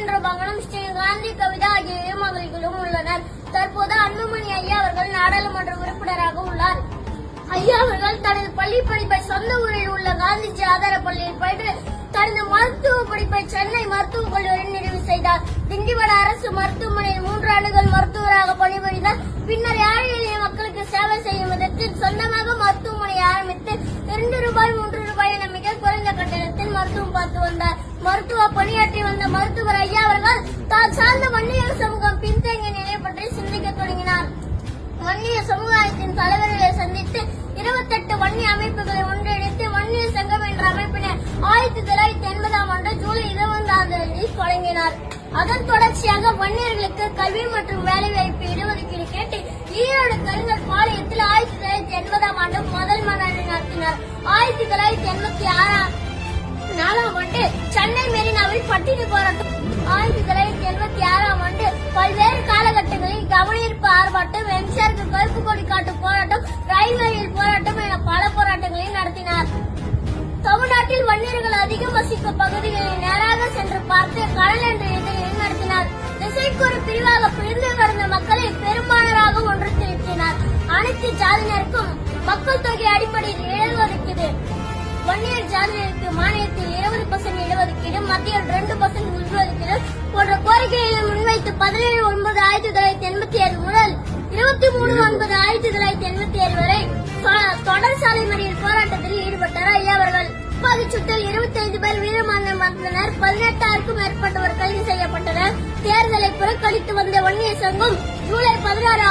ராஜேந்திர பகனம், ஸ்ரீ காந்தி கவிதா ஆகிய இளமகளிர்களும் உள்ளனர். தற்போது அன்புமணி ஐயா அவர்கள் நாடாளுமன்ற உறுப்பினராக உள்ளார். ஐயா அவர்கள் தனது பள்ளி படிப்பை சொந்த ஊரில் உள்ள காந்திஜி ஆதார பள்ளியில் பயின்று தனது மருத்துவ படிப்பை சென்னை மருத்துவக் கல்லூரியில் நிறைவு செய்தார். திண்டிவன அரசு மருத்துவமனையில் 3 ஆண்டுகள் மருத்துவராக பணிபுரிந்தார். பின்னர் ஏழை எளிய மக்களுக்கு சேவை செய்யும் விதத்தில் சொந்தமாக மருத்துவமனை ஆரம்பித்து 2 ரூபாய் 3 ரூபாய் என மிக குறைந்த கட்டணத்தில் மருத்துவம் பார்த்து வந்தார். மருத்துவ பணியாற்றி வந்த மருத்துவர் ஐயா அவர்கள் தான் சார்ந்த வன்னியர் சமூகம் பின்தங்கிய நிலை பற்றி சிந்திக்க தொடங்கினார். வன்னிய சமுதாயத்தின் தலைவர்களை சந்தித்து 28 வன்னிய அமைப்புகளை ஒன்றிணைத்து வன்னியர் சங்கம் என்ற அமைப்பினை 1980ஆம் ஆண்டு ஜூலை 20ஆம் தேதி தொடங்கினார். அதன் தொடர்ச்சியாக வன்னியர்களுக்கு கல்வி மற்றும் வேலைவாய்ப்பு இடஒதுக்கீடு கேட்டு ஈரோடு கருங்கல் பாளையத்தில் 1980ஆம் ஆண்டு முதல் மாநாடு நடத்தினார். 1984ஆம் ஆண்டு சென்னை மெரினாவில் பட்டினி போராட்டம், 1976ஆம் ஆண்டு பல்வேறு காலகட்டங்களில் கவனஈர்ப்பு ஆர்ப்பாட்டம், எம்ஜிஆருக்கு கருப்பு கொடி காட்டு போராட்டம், ரயில்வேயில் போராட்டம் என பல போராட்டங்களை நடத்தினார். தமிழ்நாட்டில் வன்னியர்கள் அதிகம் வசிக்கும் பகுதிகளில் நேராக சென்று பார்த்து கடல் என்ற இதழில் நடத்தினார். திசைக்கொரு பிரிவாக பிரிந்து கிடந்த மக்களை பெரும்பாலாக ஒன்று திரட்டினார். அனைத்து ஜாதியினருக்கும் மக்கள் தொகை அடிப்படையில் இடஒதுக்கீடு, வன்னியர் ஜாதியினருக்கு மானியத்தில் 20% இடஒதுக்கீடு, மத்தியில் 2% உள்ஒதுக்கீடு போன்ற கோரிக்கைகளை முன்வைத்து 17/9/1987 முதல் 23/9/1987 வரை தொடர் சாலை மறியல் போராட்டத்தில் ஈடுபட்டார் ஐயா அவர்கள். துப்பாக்கிச்சூட்டில் 25 பேர் வீரமரணம் அடைந்தனர். 18,000க்கும் மேற்பட்டவர் கைது செய்யப்பட்டனர். தேர்தலை புறக்கணித்து வந்த வன்னியர் சங்கம் ஜூலை 16,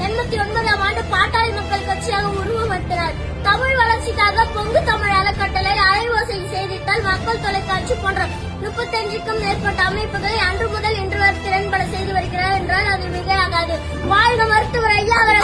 1989ஆம் ஆண்டு பாட்டாளி மக்கள் கட்சியாக உருவெடுத்தனர். தமிழ் வளர்ச்சிக்காக பொங்கு தமிழ் அறக்கட்டளை, அலைவோசை செய்தித்தாள், மக்கள் தொலைக்காட்சி போன்ற 35க்கும் மேற்பட்ட அமைப்புகளை அன்று முதல் இன்று வரை திறன்பட செய்து வருகிறார் என்றால் அது மிகையாகாது. வாழ்க மருத்துவர் ஐயா அவர்கள்.